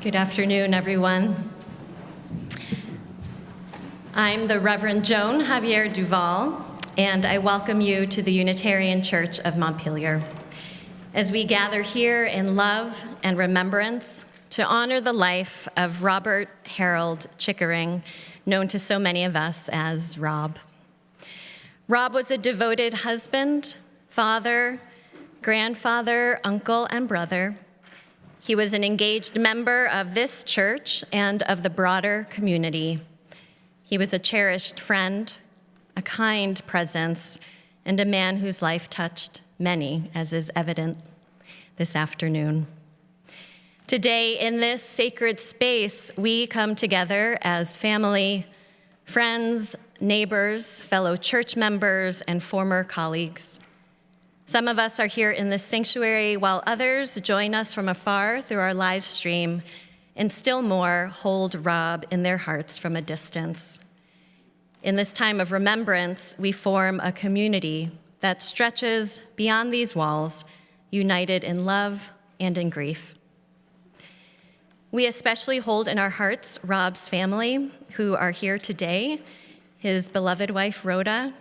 Good afternoon, everyone. I'm the Reverend Joan Javier Duval, and I welcome you to the Unitarian Church of Montpelier as we gather here in love and remembrance to honor the life of Robert Harold Chickering, known to so many of us as Rob. Rob was a devoted husband, father, grandfather, uncle, and brother. He was an engaged member of this church and of the broader community. He was a cherished friend, a kind presence, and a man whose life touched many, as is evident this afternoon. Today, in this sacred space, we come together as family, friends, neighbors, fellow church members, and former colleagues. Some of us are here in this sanctuary, while others join us from afar through our live stream, and still more hold Rob in their hearts from a distance. In this time of remembrance, we form a community that stretches beyond these walls, united in love and in grief. We especially hold in our hearts Rob's family, who are here today, his beloved wife, Rhoda,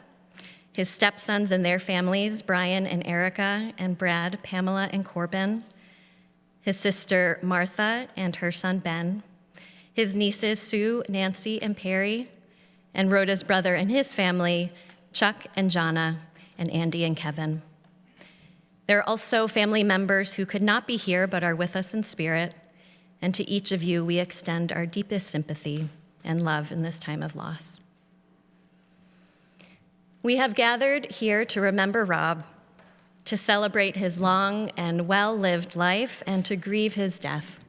his stepsons and their families, Brian and Erica, and Brad, Pamela, and Corbin, his sister, Martha, and her son, Ben, his nieces, Sue, Nancy, and Perry, and Rhoda's brother and his family, Chuck and Jonna, and Andy and Kevin. There are also family members who could not be here but are with us in spirit, and to each of you, we extend our deepest sympathy and love in this time of loss. We have gathered here to remember Rob, to celebrate his long and well-lived life, and to grieve his death.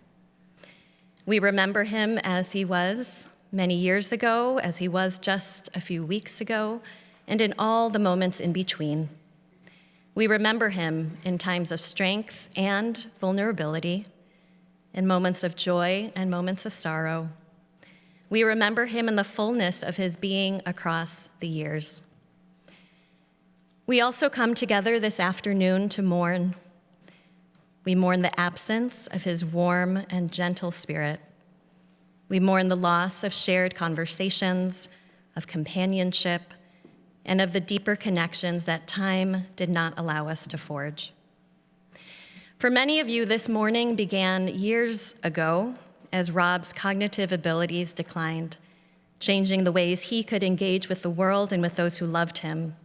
We remember him as he was many years ago, as he was just a few weeks ago, and in all the moments in between. We remember him in times of strength and vulnerability, in moments of joy and moments of sorrow. We remember him in the fullness of his being across the years. We also come together this afternoon to mourn. We mourn the absence of his warm and gentle spirit. We mourn the loss of shared conversations, of companionship, and of the deeper connections that time did not allow us to forge. For many of you, this mourning began years ago as Rob's cognitive abilities declined, changing the ways he could engage with the world and with those who loved him.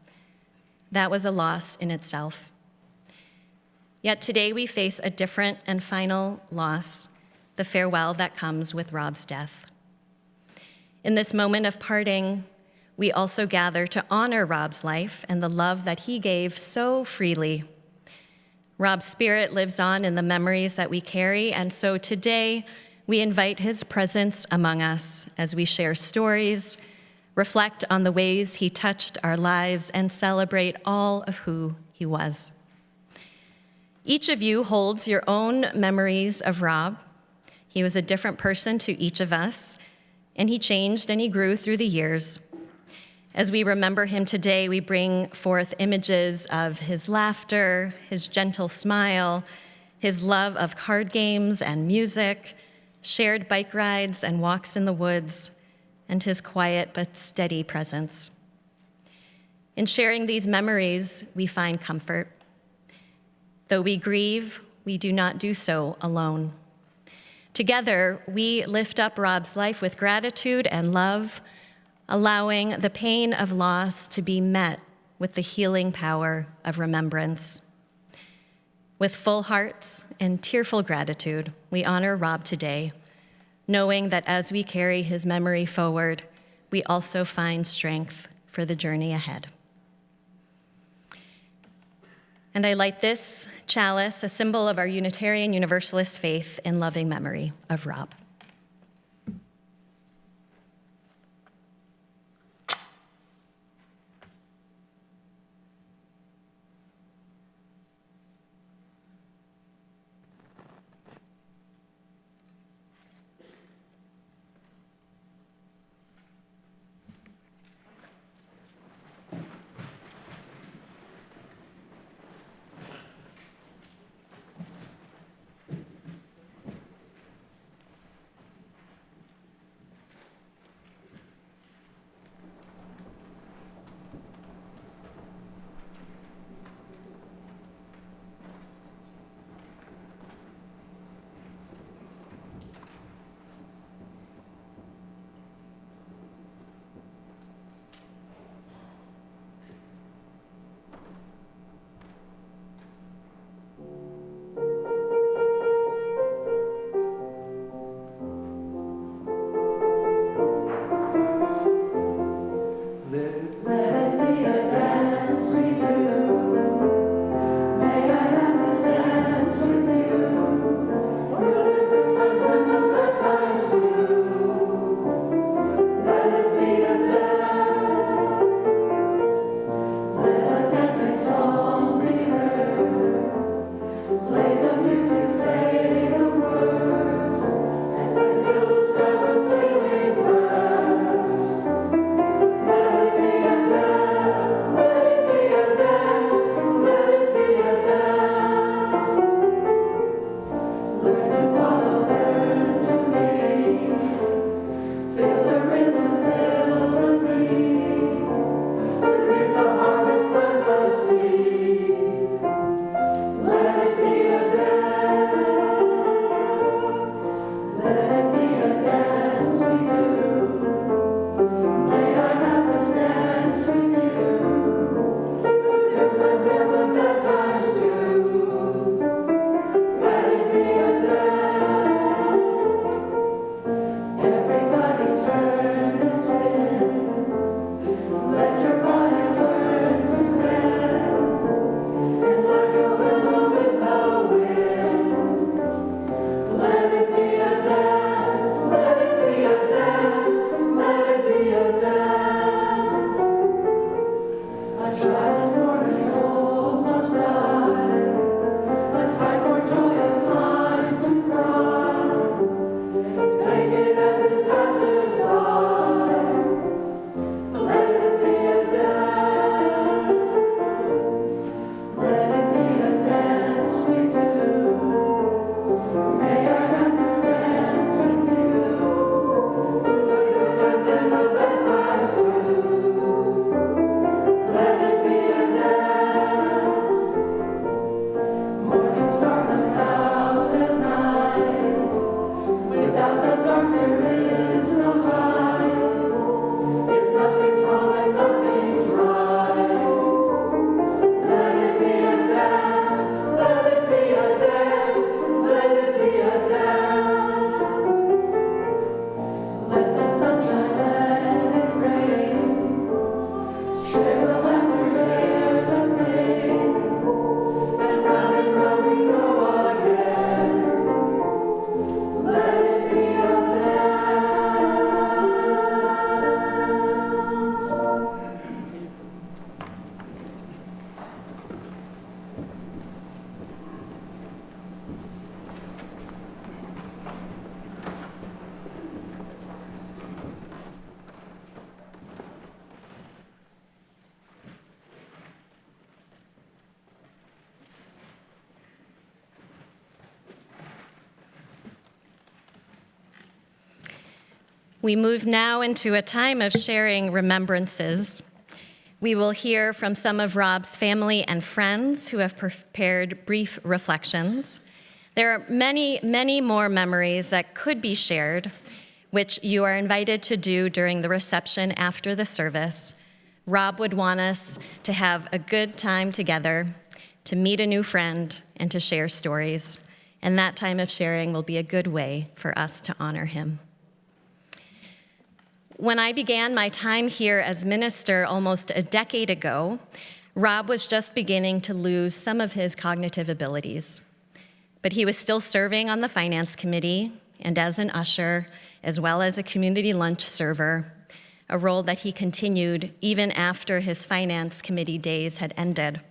That was a loss in itself. Yet today we face a different and final loss, the farewell that comes with Rob's death. In this moment of parting, we also gather to honor Rob's life and the love that he gave so freely. Rob's spirit lives on in the memories that we carry, and so today we invite his presence among us as we share stories, reflect on the ways he touched our lives, and celebrate all of who he was. Each of you holds your own memories of Rob. He was a different person to each of us, and he changed and he grew through the years. As we remember him today, we bring forth images of his laughter, his gentle smile, his love of card games and music, shared bike rides and walks in the woods, and his quiet but steady presence. In sharing these memories, we find comfort. Though we grieve, we do not do so alone. Together, we lift up Rob's life with gratitude and love, allowing the pain of loss to be met with the healing power of remembrance. With full hearts and tearful gratitude, we honor Rob today, knowing that as we carry his memory forward, we also find strength for the journey ahead. And I light this chalice, a symbol of our Unitarian Universalist faith, in loving memory of Rob. We move now into a time of sharing remembrances. We will hear from some of Rob's family and friends who have prepared brief reflections. There are many, many more memories that could be shared, which you are invited to do during the reception after the service. Rob would want us to have a good time together, to meet a new friend, and to share stories. And that time of sharing will be a good way for us to honor him. When I began my time here as minister almost a decade ago, Rob was just beginning to lose some of his cognitive abilities. But he was still serving on the finance committee and as an usher, as well as a community lunch server, a role that he continued even after his finance committee days had ended.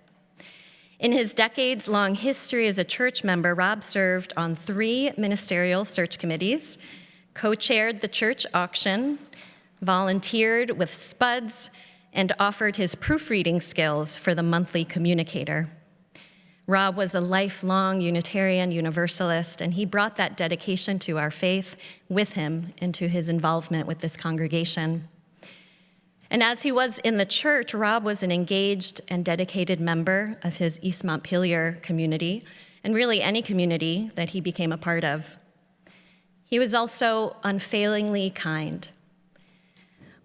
In his decades-long history as a church member, Rob served on 3 ministerial search committees, co-chaired the church auction, volunteered with Spuds, and offered his proofreading skills for the monthly communicator. Rob was a lifelong Unitarian Universalist, and he brought that dedication to our faith with him into his involvement with this congregation. And as he was in the church, Rob was an engaged and dedicated member of his East Montpelier community, and really any community that he became a part of. He was also unfailingly kind.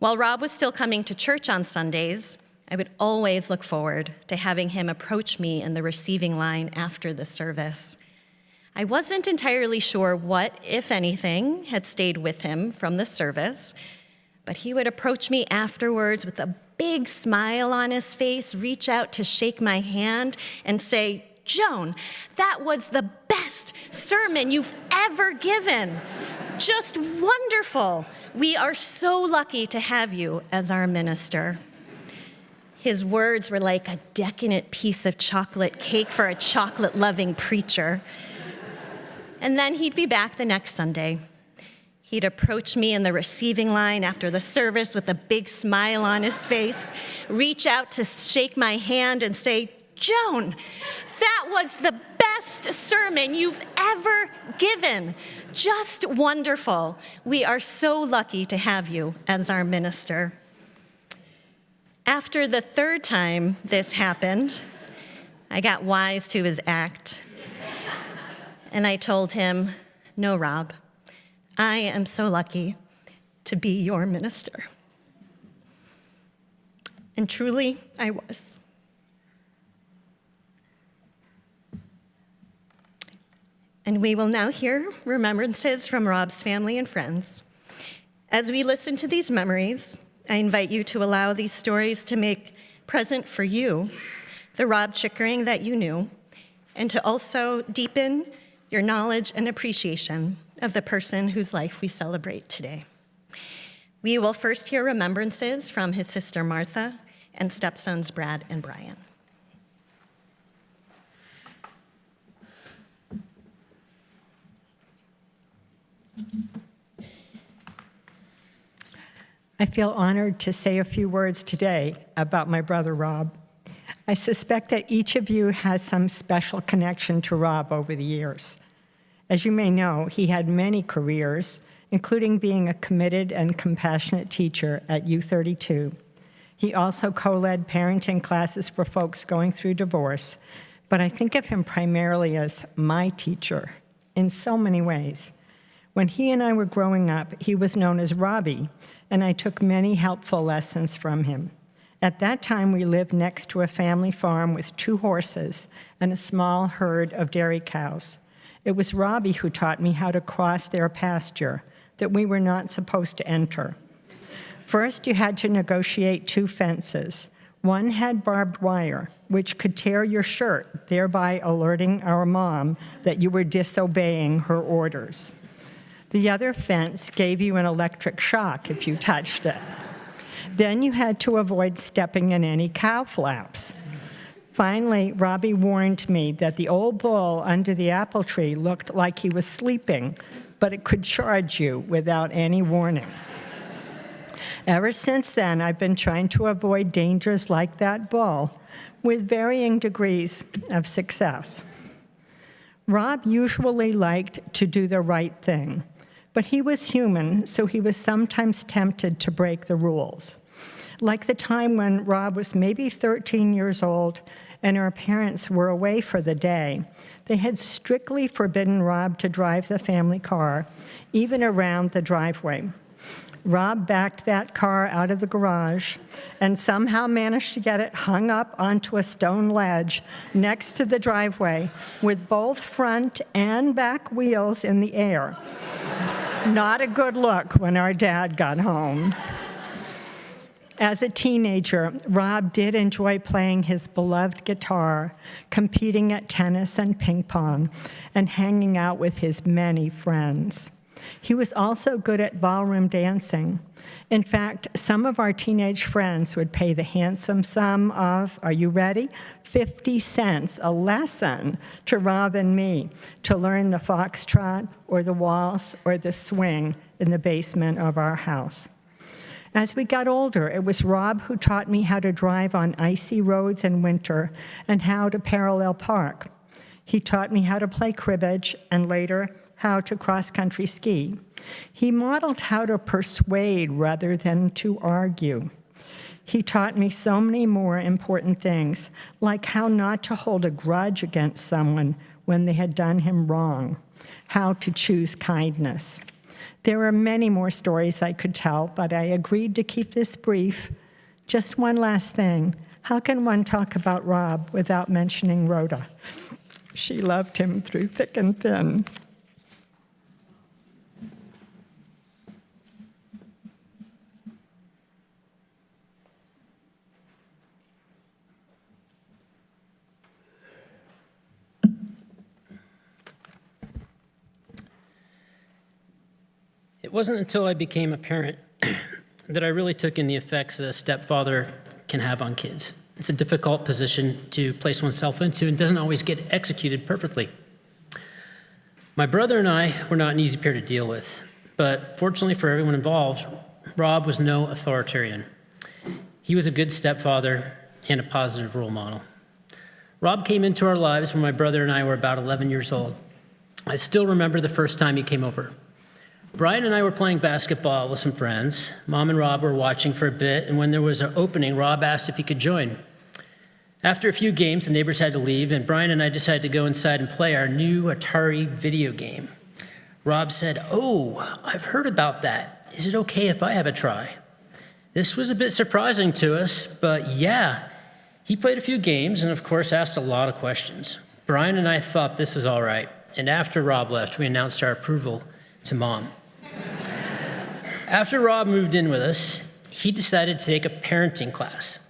While Rob was still coming to church on Sundays, I would always look forward to having him approach me in the receiving line after the service. I wasn't entirely sure what, if anything, had stayed with him from the service, but he would approach me afterwards with a big smile on his face, reach out to shake my hand, and say, "Joan, that was the best sermon you've ever given. Just wonderful. We are so lucky to have you as our minister." His words were like a decadent piece of chocolate cake for a chocolate-loving preacher. And then he'd be back the next Sunday. He'd approach me in the receiving line after the service with a big smile on his face, reach out to shake my hand and say, "Joan, that was the best sermon you've ever given. Just wonderful. We are so lucky to have you as our minister." After the 3rd time this happened, I got wise to his act. And I told him, "No, Rob, I am so lucky to be your minister." And truly, I was. And we will now hear remembrances from Rob's family and friends. As we listen to these memories, I invite you to allow these stories to make present for you the Rob Chickering that you knew, and to also deepen your knowledge and appreciation of the person whose life we celebrate today. We will first hear remembrances from his sister Martha and stepsons Brad and Brian. I feel honored to say a few words today about my brother Rob. I suspect that each of you has some special connection to Rob over the years. As you may know, he had many careers, including being a committed and compassionate teacher at U32. He also co-led parenting classes for folks going through divorce, but I think of him primarily as my teacher in so many ways. When he and I were growing up, he was known as Robbie, and I took many helpful lessons from him. At that time, we lived next to a family farm with 2 horses and a small herd of dairy cows. It was Robbie who taught me how to cross their pasture that we were not supposed to enter. First, you had to negotiate 2 fences. One had barbed wire, which could tear your shirt, thereby alerting our mom that you were disobeying her orders. The other fence gave you an electric shock if you touched it. Then you had to avoid stepping in any cow flaps. Finally, Robbie warned me that the old bull under the apple tree looked like he was sleeping, but it could charge you without any warning. Ever since then, I've been trying to avoid dangers like that bull with varying degrees of success. Rob usually liked to do the right thing, but he was human, so he was sometimes tempted to break the rules. Like the time when Rob was maybe 13 years old and our parents were away for the day. They had strictly forbidden Rob to drive the family car, even around the driveway. Rob backed that car out of the garage and somehow managed to get it hung up onto a stone ledge next to the driveway with both front and back wheels in the air. Not a good look when our dad got home. As a teenager, Rob did enjoy playing his beloved guitar, competing at tennis and ping pong, and hanging out with his many friends. He was also good at ballroom dancing. In fact, some of our teenage friends would pay the handsome sum of, are you ready? 50 cents a lesson to Rob and me to learn the foxtrot or the waltz or the swing in the basement of our house. As we got older, it was Rob who taught me how to drive on icy roads in winter and how to parallel park. He taught me how to play cribbage and later how to cross-country ski. He modeled how to persuade rather than to argue. He taught me so many more important things, like how not to hold a grudge against someone when they had done him wrong, how to choose kindness. There are many more stories I could tell, but I agreed to keep this brief. Just one last thing. How can one talk about Rob without mentioning Rhoda? She loved him through thick and thin. It wasn't until I became a parent that I really took in the effects that a stepfather can have on kids. It's a difficult position to place oneself into and doesn't always get executed perfectly. My brother and I were not an easy pair to deal with, but fortunately for everyone involved, Rob was no authoritarian. He was a good stepfather and a positive role model. Rob came into our lives when my brother and I were about 11 years old. I still remember the first time he came over. Brian and I were playing basketball with some friends. Mom and Rob were watching for a bit, and when there was an opening, Rob asked if he could join. After a few games, the neighbors had to leave, and Brian and I decided to go inside and play our new Atari video game. Rob said, "Oh, I've heard about that. Is it okay if I have a try?" This was a bit surprising to us, but yeah. He played a few games and, of course, asked a lot of questions. Brian and I thought this was all right, and after Rob left, we announced our approval to Mom. After Rob moved in with us, he decided to take a parenting class.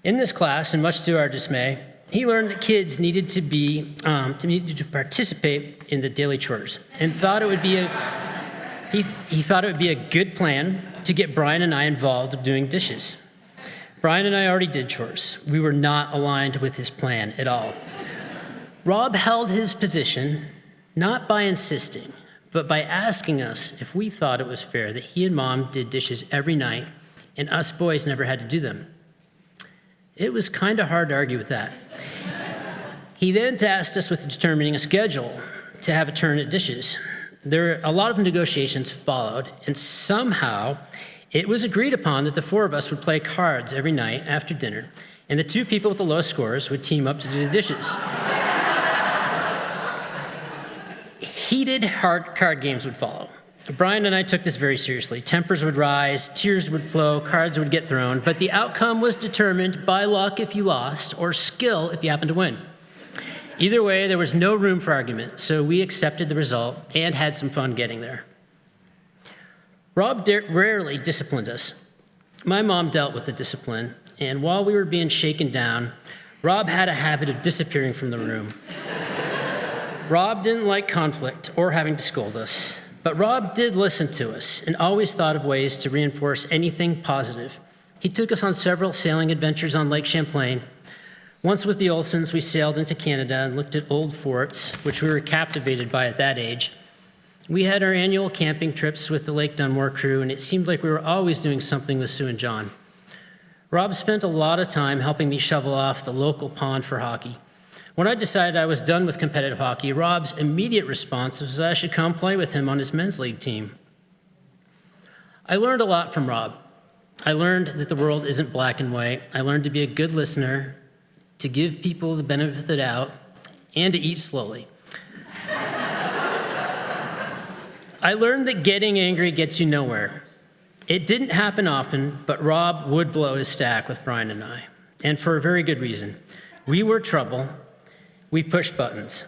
In this class, and much to our dismay, he learned that kids needed to participate in the daily chores, and thought it would be he thought it would be a good plan to get Brian and I involved in doing dishes. Brian and I already did chores. We were not aligned with his plan at all. Rob held his position not by insisting, but by asking us if we thought it was fair that he and Mom did dishes every night and us boys never had to do them. It was kind of hard to argue with that. He then tasked us with determining a schedule to have a turn at dishes. A lot of negotiations followed, and somehow it was agreed upon that the four of us would play cards every night after dinner, and the two people with the lowest scores would team up to do the dishes. Heated, hard card games would follow. Brian and I took this very seriously. Tempers would rise, tears would flow, cards would get thrown, but the outcome was determined by luck if you lost or skill if you happened to win. Either way, there was no room for argument, so we accepted the result and had some fun getting there. Rob rarely disciplined us. My mom dealt with the discipline, and while we were being shaken down, Rob had a habit of disappearing from the room. Rob didn't like conflict or having to scold us, but Rob did listen to us and always thought of ways to reinforce anything positive. He took us on several sailing adventures on Lake Champlain. Once with the Olsons, we sailed into Canada and looked at old forts, which we were captivated by at that age. We had our annual camping trips with the Lake Dunmore crew, and it seemed like we were always doing something with Sue and John. Rob spent a lot of time helping me shovel off the local pond for hockey. When I decided I was done with competitive hockey, Rob's immediate response was that I should come play with him on his men's league team. I learned a lot from Rob. I learned that the world isn't black and white. I learned to be a good listener, to give people the benefit of the doubt, and to eat slowly. I learned that getting angry gets you nowhere. It didn't happen often, but Rob would blow his stack with Brian and I, and for a very good reason. We were trouble. We pushed buttons.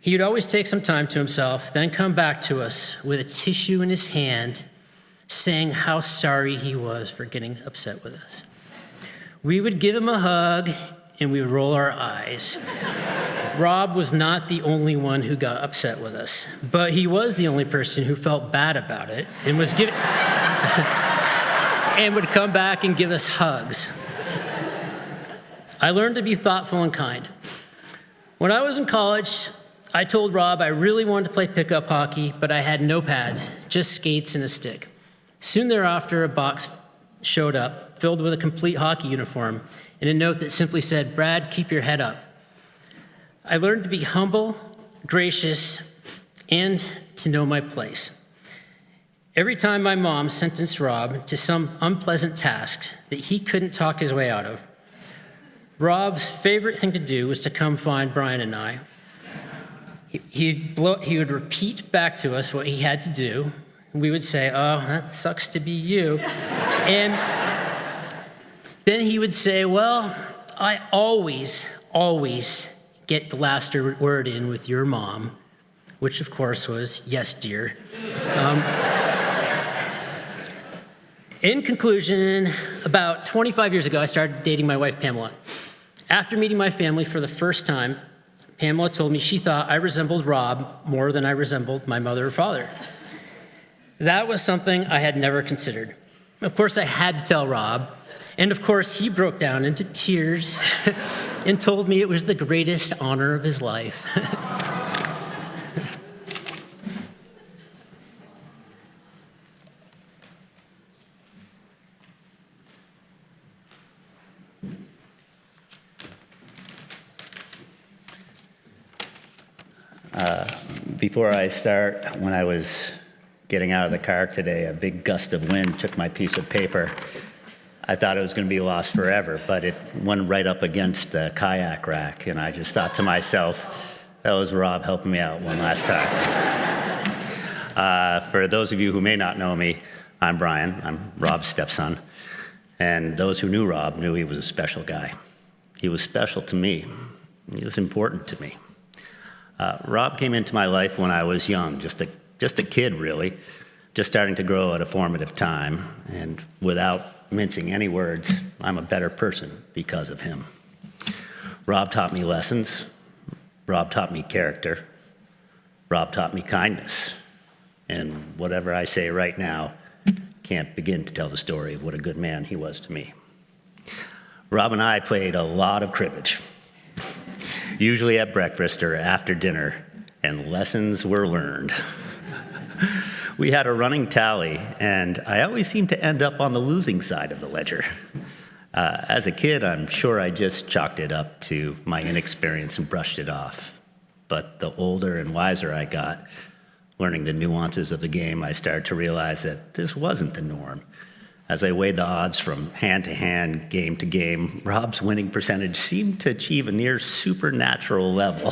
He would always take some time to himself, then come back to us with a tissue in his hand, saying how sorry he was for getting upset with us. We would give him a hug, and we would roll our eyes. Rob was not the only one who got upset with us, but he was the only person who felt bad about it and was giving and would come back and give us hugs. I learned to be thoughtful and kind. When I was in college, I told Rob I really wanted to play pickup hockey, but I had no pads, just skates and a stick. Soon thereafter, a box showed up, filled with a complete hockey uniform, and a note that simply said, "Brad, keep your head up." I learned to be humble, gracious, and to know my place. Every time my mom sentenced Rob to some unpleasant task that he couldn't talk his way out of, Rob's favorite thing to do was to come find Brian and I. He would repeat back to us what he had to do. We would say, "Oh, that sucks to be you." And then he would say, "Well, I always get the last word in with your mom," which of course was, "Yes, dear." In conclusion, about 25 years ago, I started dating my wife, Pamela. After meeting my family for the first time, Pamela told me she thought I resembled Rob more than I resembled my mother or father. That was something I had never considered. Of course, I had to tell Rob, and of course, he broke down into tears and told me it was the greatest honor of his life. Before I start, when I was getting out of the car today, a big gust of wind took my piece of paper. I thought it was going to be lost forever, but it went right up against the kayak rack, and I just thought to myself, that was Rob helping me out one last time. For those of you who may not know me, I'm Brian. I'm Rob's stepson, and those who knew Rob knew he was a special guy. He was special to me. He was important to me. Rob came into my life when I was young, just a kid, really, just starting to grow at a formative time. And without mincing any words, I'm a better person because of him. Rob taught me lessons. Rob taught me character. Rob taught me kindness. And whatever I say right now can't begin to tell the story of what a good man he was to me. Rob and I played a lot of cribbage, usually at breakfast or after dinner, and lessons were learned. We had a running tally, and I always seemed to end up on the losing side of the ledger. As a kid, I'm sure I just chalked it up to my inexperience and brushed it off. But the older and wiser I got, learning the nuances of the game, I started to realize that this wasn't the norm. As I weighed the odds from hand to hand, game to game, Rob's winning percentage seemed to achieve a near supernatural level.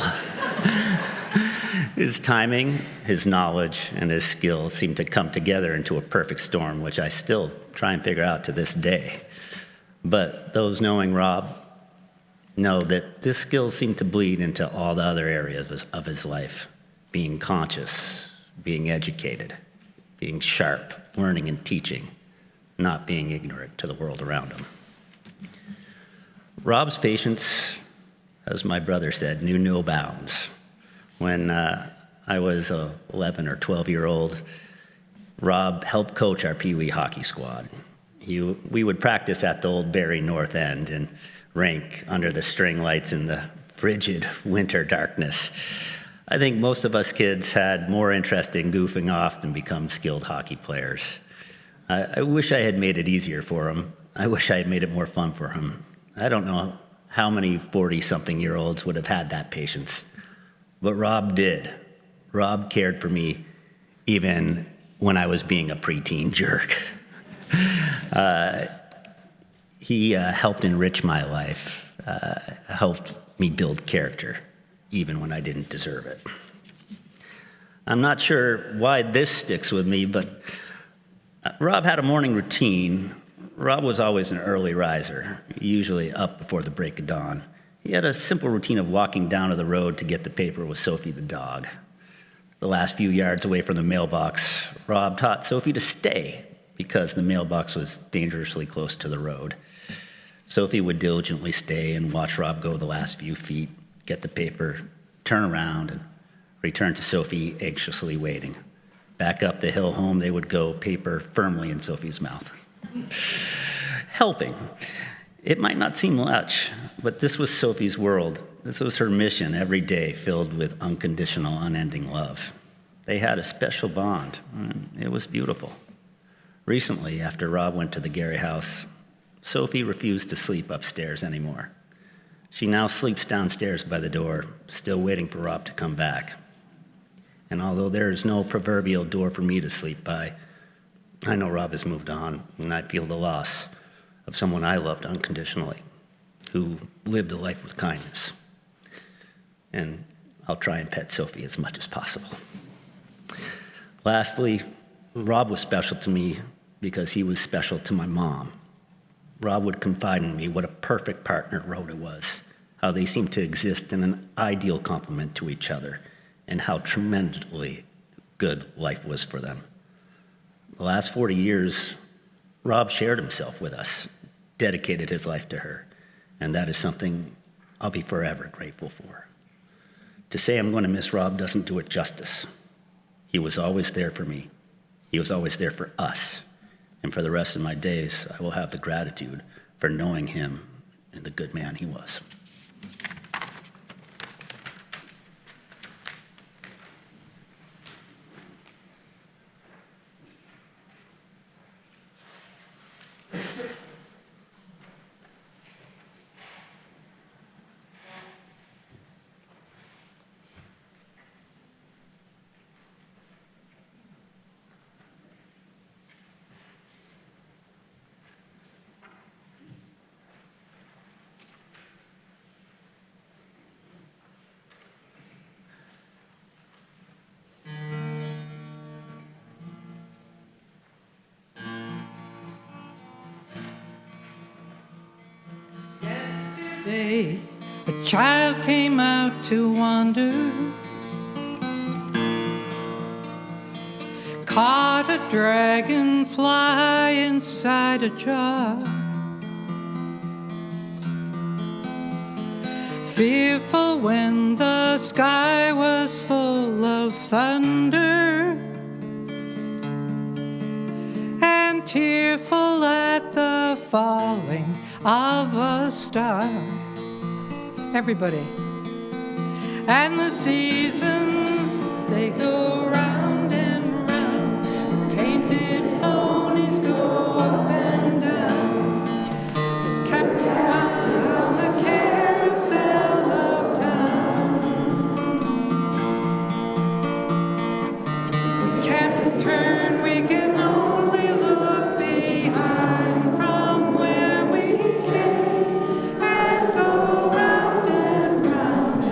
His timing, his knowledge, and his skill seemed to come together into a perfect storm, which I still try and figure out to this day. But those knowing Rob know that this skill seemed to bleed into all the other areas of his life: being conscious, being educated, being sharp, learning and teaching, not being ignorant to the world around him. Rob's patience, as my brother said, knew no bounds. When I was 11 or 12-year-old, Rob helped coach our Pee Wee hockey squad. We would practice at the old Barrie North End and rink under the string lights in the frigid winter darkness. I think most of us kids had more interest in goofing off than become skilled hockey players. I wish I had made it easier for him. I wish I had made it more fun for him. I don't know how many 40-something-year-olds would have had that patience. But Rob did. Rob cared for me even when I was being a preteen jerk. He helped enrich my life, helped me build character, even when I didn't deserve it. I'm not sure why this sticks with me, but Rob had a morning routine. Rob was always an early riser, usually up before the break of dawn. He had a simple routine of walking down to the road to get the paper with Sophie the dog. The last few yards away from the mailbox, Rob taught Sophie to stay because the mailbox was dangerously close to the road. Sophie would diligently stay and watch Rob go the last few feet, get the paper, turn around, and return to Sophie, anxiously waiting. Back up the hill home they would go, paper firmly in Sophie's mouth. Helping. It might not seem much, but this was Sophie's world. This was her mission every day, filled with unconditional, unending love. They had a special bond. It was beautiful. Recently, after Rob went to the Gary house, Sophie refused to sleep upstairs anymore. She now sleeps downstairs by the door, still waiting for Rob to come back. And although there is no proverbial door for me to sleep by, I know Rob has moved on, and I feel the loss of someone I loved unconditionally, who lived a life with kindness. And I'll try and pet Sophie as much as possible. Lastly, Rob was special to me because he was special to my mom. Rob would confide in me what a perfect partner Rhoda was, how they seemed to exist in an ideal complement to each other, and how tremendously good life was for them. The last 40 years, Rob shared himself with us, dedicated his life to her, and that is something I'll be forever grateful for. To say I'm going to miss Rob doesn't do it justice. He was always there for me. He was always there for us. And for the rest of my days, I will have the gratitude for knowing him and the good man he was. Yesterday, a child came out to wander, caught a dragonfly inside a jar. Fearful when the sky was full of thunder, and tearful at the falling of a star. Everybody. And the seasons, they go round and round. The painted ponies go up and down. The captain on the carousel of town. We can't return, we can only look behind from where we came and go round and round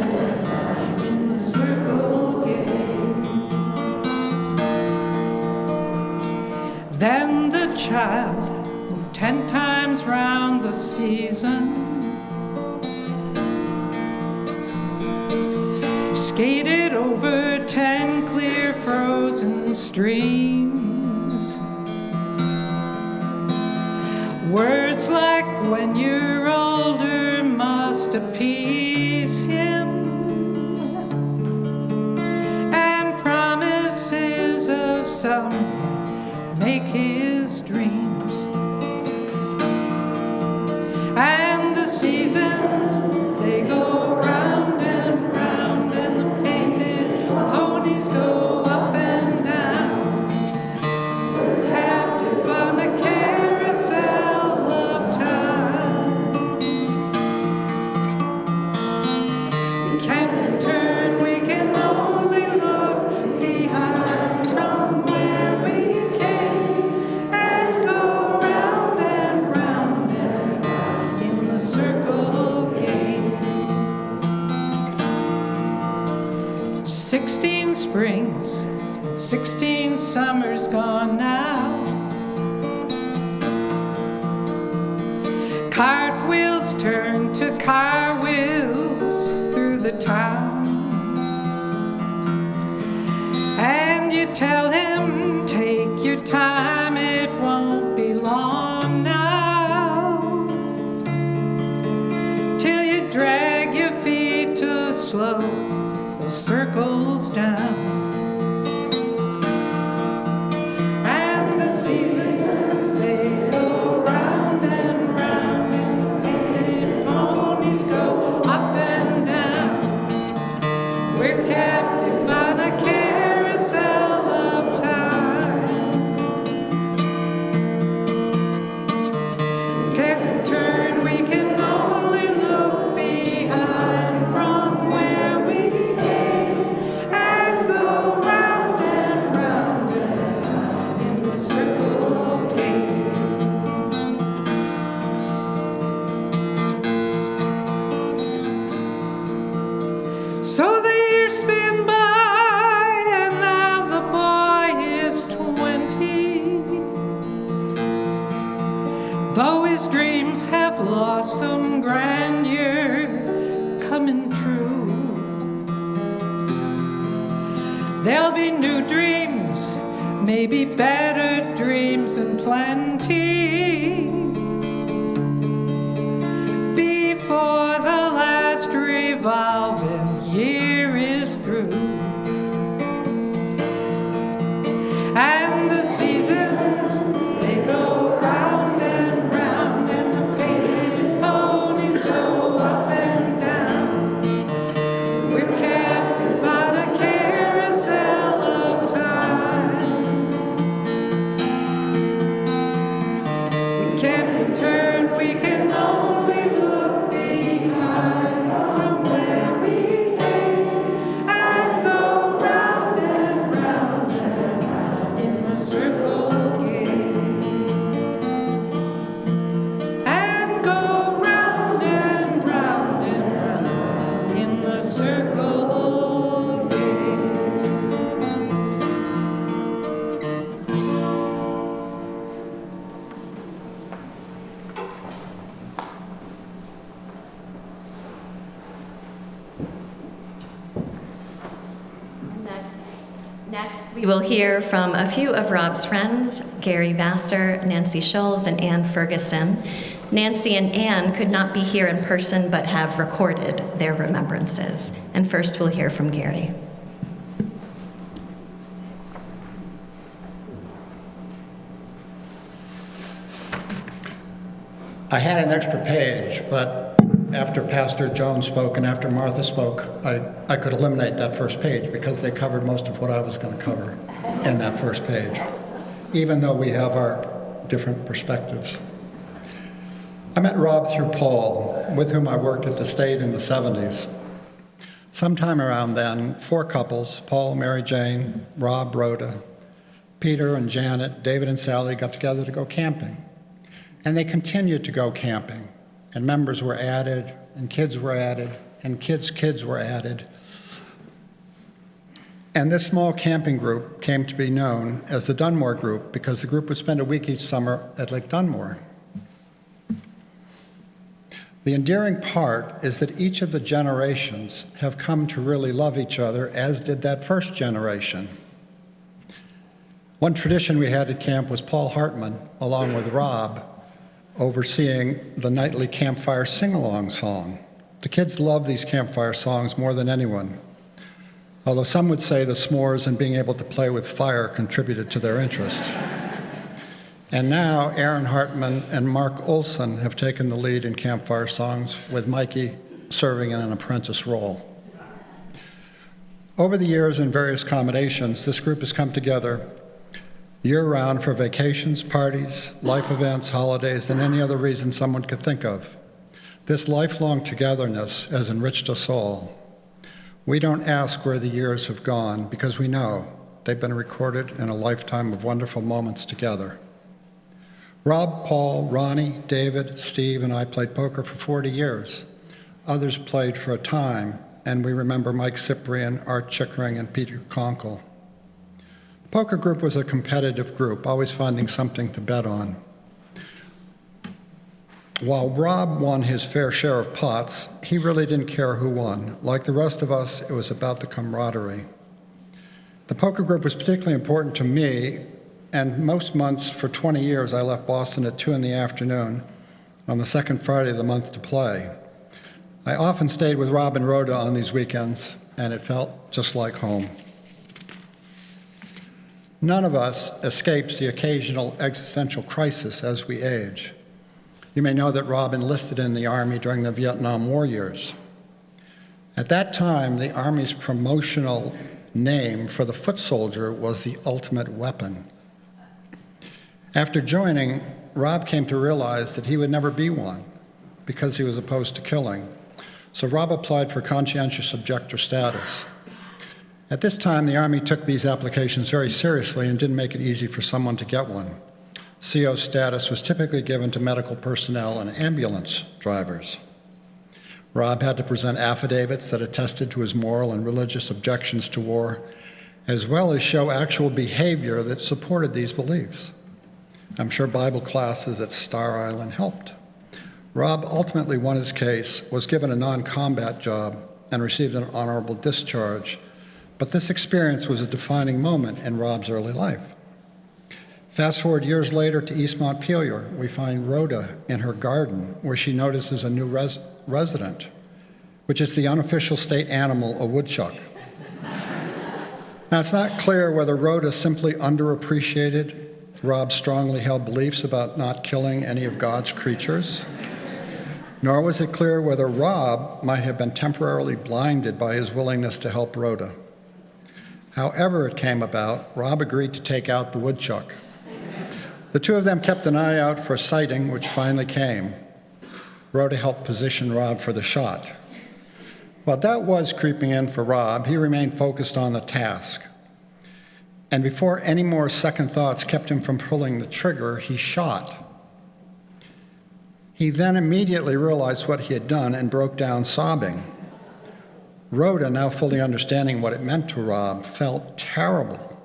in the circle game. Then the child moved 10 times round the season, skated over 10 clear frozen streams. Words like when you're older must appease him, and promises of someday make his dreams. And the seasons, they go round and round, and the painted ponies go up and down. We're captive on a carousel of time. We can't return, we can only look behind from where we came and go round and round in the circle game. 16 springs and 16 summers gone now. Cartwheels turn to car wheels through the town. And you tell him, take your time, it won't be long now. Till you drag your feet to slow those circles down. And the seasons, they go round and round, and the painted ponies go up and down. We're captive on a carousel of time. Can't return, we can only look behind from where we came and go round and round in the circle game. So the years spin by, and now the boy is 20. Though his dreams have lost some grandeur coming true, there'll be new dreams, maybe better dreams in plenty, before the last revolving year is through. And the seasons, they go round and round, and the painted ponies go up and down. We're captive on a carousel of time. We can't return, we can only look behind from where we came and go round and round in the circle game. And go round and round in the circle game. Next, we will hear from a few of Rob's friends, Gary Vassar, Nancy Scholes, and Ann Ferguson. Nancy and Ann could not be here in person but have recorded their remembrances. And first we'll hear from Gary. I had an extra page, but after Pastor Jones spoke and after Martha spoke, I could eliminate that first page because they covered most of what I was going to cover in that first page, even though we have our different perspectives. I met Rob through Paul, with whom I worked at the State in the 70s. Sometime around then, 4 couples, Paul, Mary Jane, Rob, Rhoda, Peter and Janet, David and Sally, got together to go camping. And they continued to go camping. And members were added, and kids were added, and kids' were added. And this small camping group came to be known as the Dunmore Group because the group would spend a week each summer at Lake Dunmore. The endearing part is that each of the generations have come to really love each other, as did that first generation. One tradition we had at camp was Paul Hartman, along with Rob, overseeing the nightly campfire sing-along song. The kids love these campfire songs more than anyone, although some would say the s'mores and being able to play with fire contributed to their interest. And now Aaron Hartman and Mark Olson have taken the lead in campfire songs, with Mikey serving in an apprentice role. Over the years, in various combinations, this group has come together year-round for vacations, parties, life events, holidays, and any other reason someone could think of. This lifelong togetherness has enriched us all. We don't ask where the years have gone because we know they've been recorded in a lifetime of wonderful moments together. Rob, Paul, Ronnie, David, Steve, and I played poker for 40 years. Others played for a time, and we remember Mike Cyprian, Art Chickering, and Peter Conkle. The poker group was a competitive group, always finding something to bet on. While Rob won his fair share of pots, he really didn't care who won. Like the rest of us, it was about the camaraderie. The poker group was particularly important to me, and most months for 20 years I left Boston at 2 in the afternoon on the second Friday of the month to play. I often stayed with Rob and Rhoda on these weekends, and it felt just like home. None of us escapes the occasional existential crisis as we age. You may know that Rob enlisted in the Army during the Vietnam War years. At that time, the Army's promotional name for the foot soldier was the ultimate weapon. After joining, Rob came to realize that he would never be one because he was opposed to killing. So Rob applied for conscientious objector status. At this time, the Army took these applications very seriously and didn't make it easy for someone to get one. CO status was typically given to medical personnel and ambulance drivers. Rob had to present affidavits that attested to his moral and religious objections to war, as well as show actual behavior that supported these beliefs. I'm sure Bible classes at Star Island helped. Rob ultimately won his case, was given a non-combat job, and received an honorable discharge. But this experience was a defining moment in Rob's early life. Fast forward years later to East Montpelier, we find Rhoda in her garden, where she notices a new resident, which is the unofficial state animal, a woodchuck. Now, it's not clear whether Rhoda simply underappreciated Rob's strongly held beliefs about not killing any of God's creatures, nor was it clear whether Rob might have been temporarily blinded by his willingness to help Rhoda. However it came about, Rob agreed to take out the woodchuck. The two of them kept an eye out for a sighting, which finally came. Rhoda helped position Rob for the shot. While that was creeping in for Rob, he remained focused on the task. And before any more second thoughts kept him from pulling the trigger, he shot. He then immediately realized what he had done and broke down sobbing. Rhoda, now fully understanding what it meant to Rob, felt terrible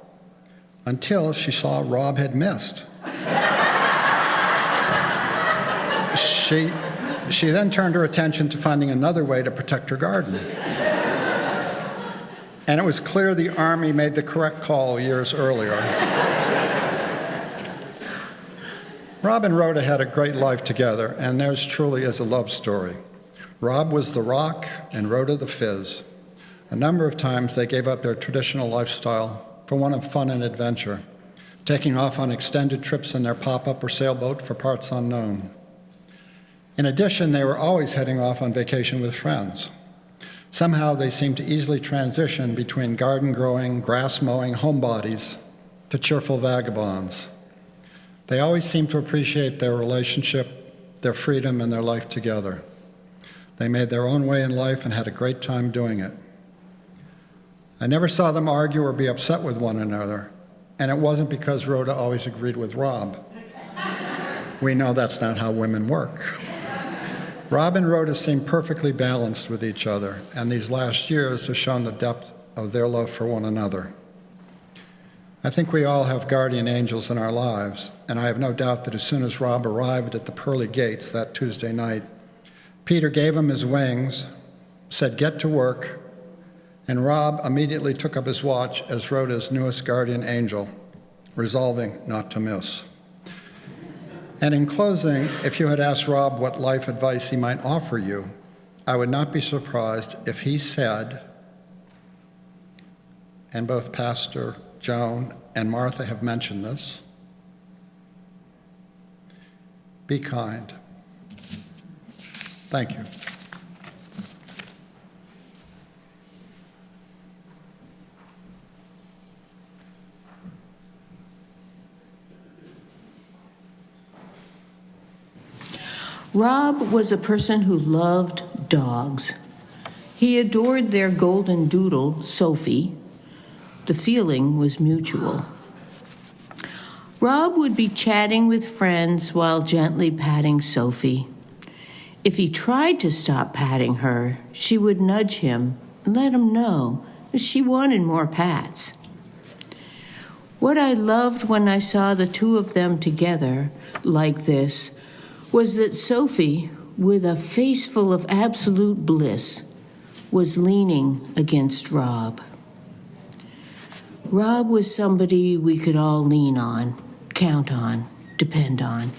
until she saw Rob had missed. She then turned her attention to finding another way to protect her garden. And it was clear the Army made the correct call years earlier. Rob and Rhoda had a great life together, and theirs truly is a love story. Rob was the rock and Rhoda the fizz. A number of times they gave up their traditional lifestyle for one of fun and adventure, taking off on extended trips in their pop-up or sailboat for parts unknown. In addition, they were always heading off on vacation with friends. Somehow they seemed to easily transition between garden growing, grass mowing homebodies to cheerful vagabonds. They always seemed to appreciate their relationship, their freedom, and their life together. They made their own way in life and had a great time doing it. I never saw them argue or be upset with one another, and it wasn't because Rhoda always agreed with Rob. We know that's not how women work. Rob and Rhoda seem perfectly balanced with each other, and these last years have shown the depth of their love for one another. I think we all have guardian angels in our lives, and I have no doubt that as soon as Rob arrived at the pearly gates that Tuesday night, Peter gave him his wings, said, "Get to work," and Rob immediately took up his watch as Rhoda's newest guardian angel, resolving not to miss. And in closing, if you had asked Rob what life advice he might offer you, I would not be surprised if he said, and both Pastor Joan and Martha have mentioned this, be kind. Thank you. Rob was a person who loved dogs. He adored their golden doodle, Sophie. The feeling was mutual. Rob would be chatting with friends while gently patting Sophie. If he tried to stop patting her, she would nudge him and let him know that she wanted more pats. What I loved when I saw the two of them together like this was that Sophie, with a face full of absolute bliss, was leaning against Rob. Rob was somebody we could all lean on, count on, depend on.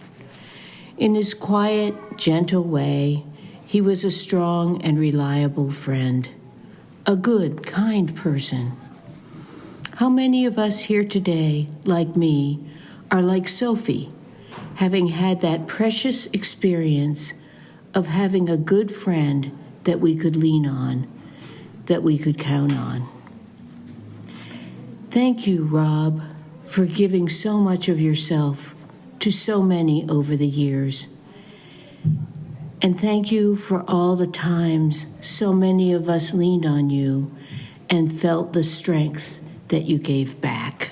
In his quiet, gentle way, he was a strong and reliable friend, a good, kind person. How many of us here today, like me, are like Sophie, having had that precious experience of having a good friend that we could lean on, that we could count on. Thank you, Rob, for giving so much of yourself to so many over the years. And thank you for all the times so many of us leaned on you and felt the strength that you gave back.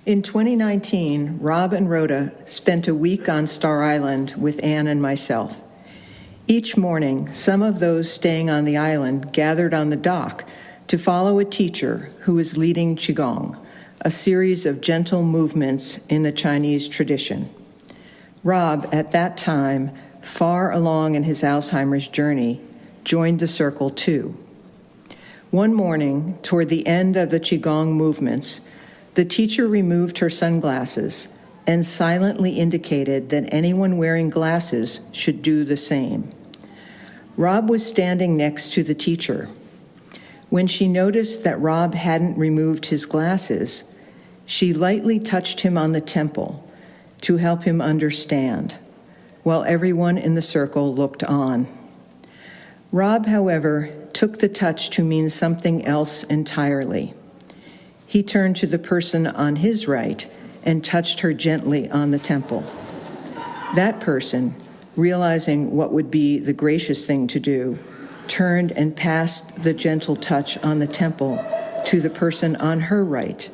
In 2019, Rob and Rhoda spent a week on Star Island with Anne and myself. Each morning, some of those staying on the island gathered on the dock to follow a teacher who was leading Qigong, a series of gentle movements in the Chinese tradition. Rob, at that time, far along in his Alzheimer's journey, joined the circle too. One morning, toward the end of the Qigong movements, the teacher removed her sunglasses and silently indicated that anyone wearing glasses should do the same. Rob was standing next to the teacher. When she noticed that Rob hadn't removed his glasses, she lightly touched him on the temple to help him understand, while everyone in the circle looked on. Rob, however, took the touch to mean something else entirely. He turned to the person on his right and touched her gently on the temple. That person, realizing what would be the gracious thing to do, turned and passed the gentle touch on the temple to the person on her right.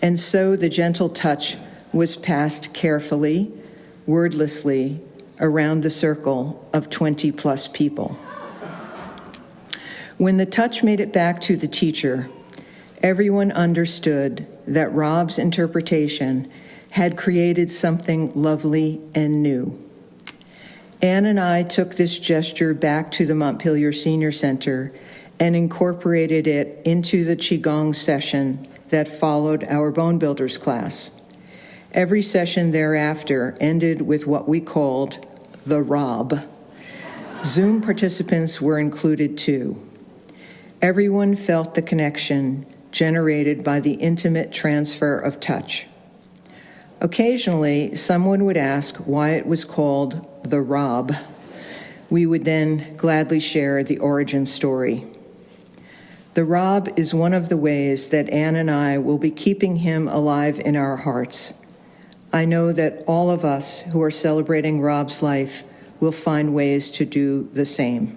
And so the gentle touch was passed carefully, wordlessly, around the circle of 20-plus people. When the touch made it back to the teacher, everyone understood that Rob's interpretation had created something lovely and new. Anne and I took this gesture back to the Montpelier Senior Center and incorporated it into the Qigong session that followed our Bone Builders class. Every session thereafter ended with what we called the Rob. Zoom participants were included too. Everyone felt the connection generated by the intimate transfer of touch. Occasionally, someone would ask why it was called the Rob. We would then gladly share the origin story. The Rob is one of the ways that Anne and I will be keeping him alive in our hearts. I know that all of us who are celebrating Rob's life will find ways to do the same.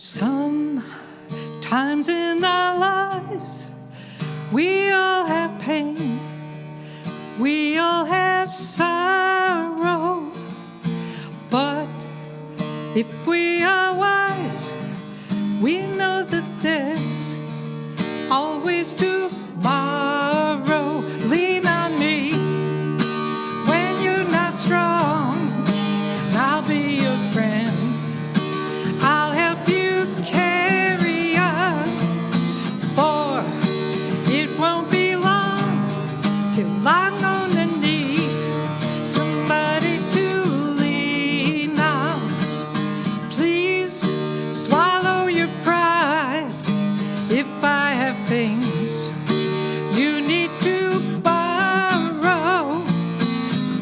Sometimes in our lives, we all have pain, we all have sorrow, but if we are wise, we know that there's always tomorrow. Lean on me when you're not strong, and I'll be your friend. I'll help you carry on, for it won't be long till I'm gonna need somebody to lean on. Please swallow your pride if I have things you need to borrow,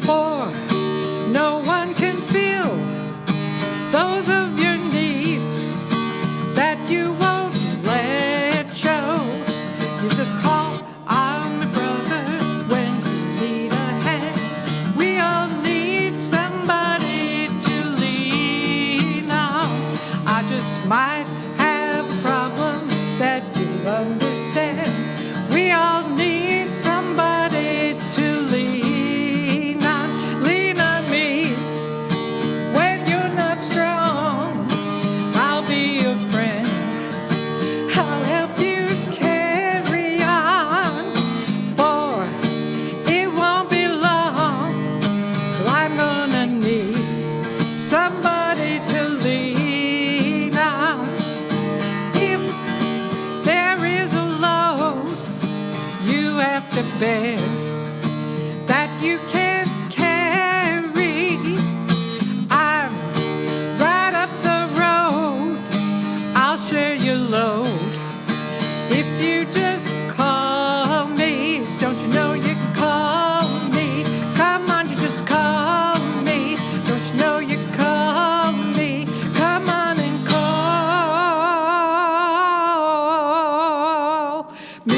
for no one can feel those of your needs that you won't let show. You just call on me, brother, when you need a hand. We all need somebody to lean on. I just might have a problem that you'll understand. We all need somebody to lean on. Lean on me when you're not strong. I'll be your friend. I'll help you carry on, for it won't be long till I'm gonna need somebody to lean on. If there is a load you have to bear that you can't carry, I'm right up the road. I'll share your load if you just call me. Don't you know you can call me? Come on, you just call me. Don't you know you can call me? Come on and call me.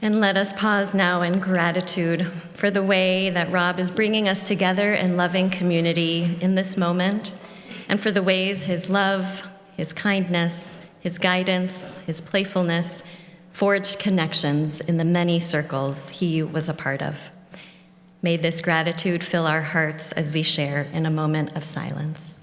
And let us pause now in gratitude for the way that Rob is bringing us together in loving community in this moment, and for the ways his love, his kindness, his guidance, his playfulness forged connections in the many circles he was a part of. May this gratitude fill our hearts as we share in a moment of silence.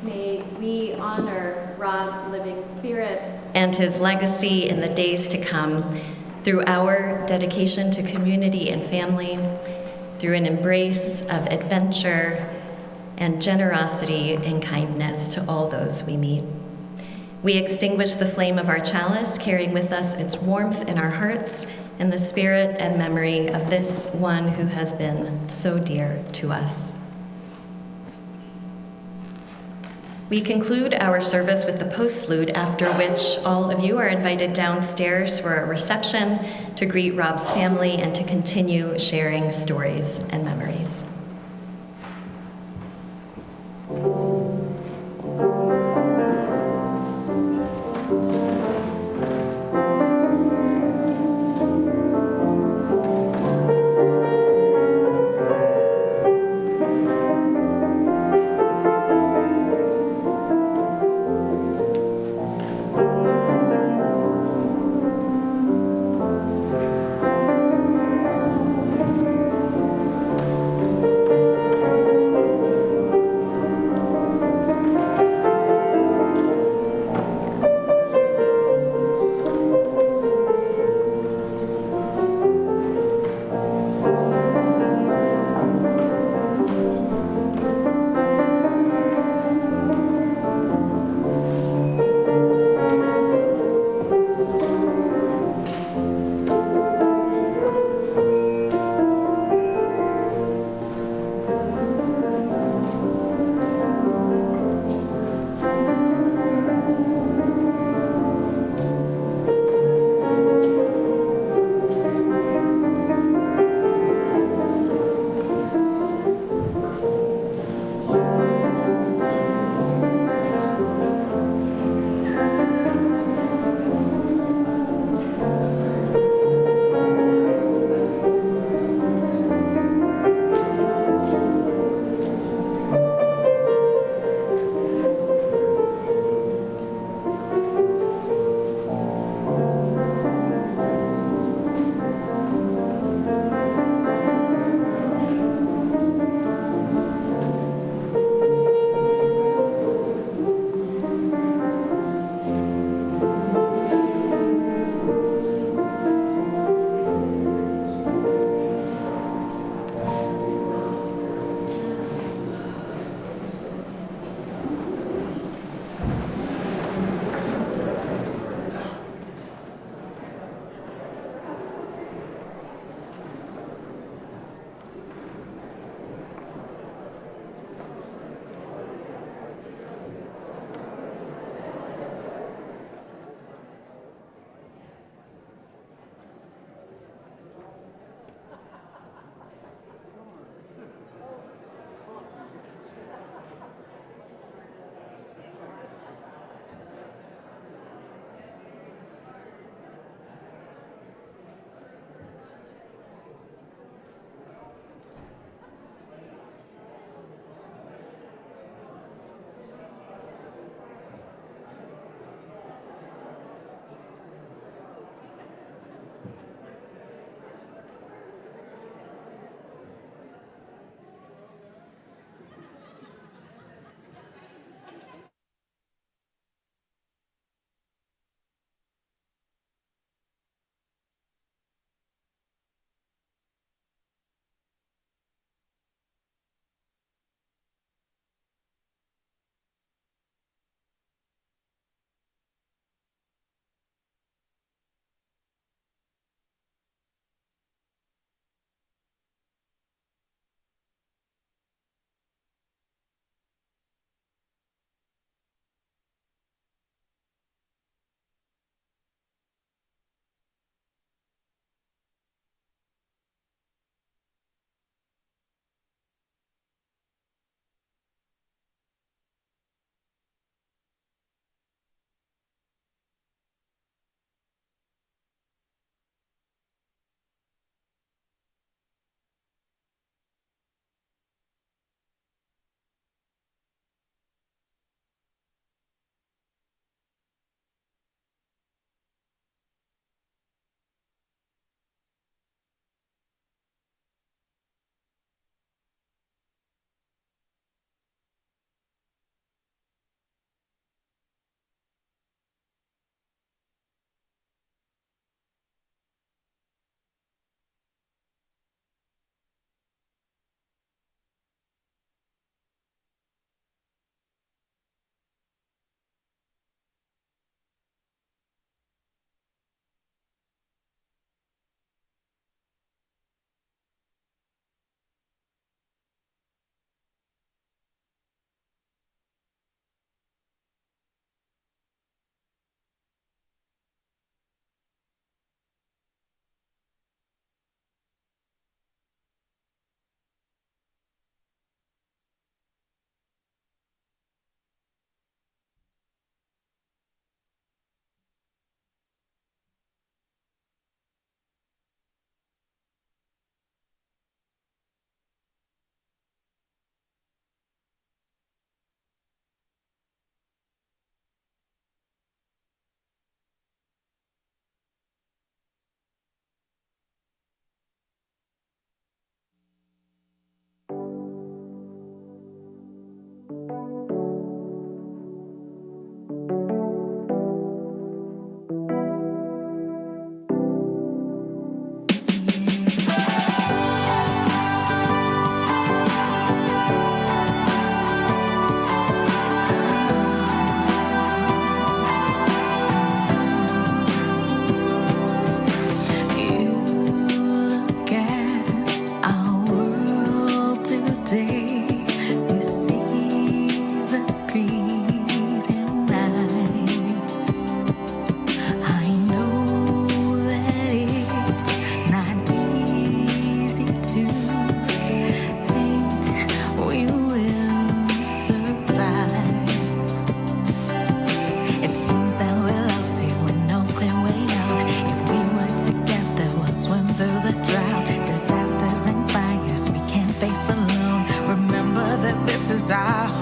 May we honor Rob's living spirit and his legacy in the days to come through our dedication to community and family, through an embrace of adventure and generosity and kindness to all those we meet. We extinguish the flame of our chalice, carrying with us its warmth in our hearts and the spirit and memory of this one who has been so dear to us. We conclude our service with the postlude, after which all of you are invited downstairs for a reception to greet Rob's family and to continue sharing stories and memories.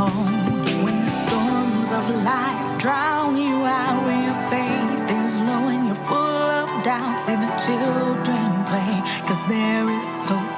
strong. When the storms of life drown you out, when your faith is low and you're full of doubt, see the children play, 'cause there is hope.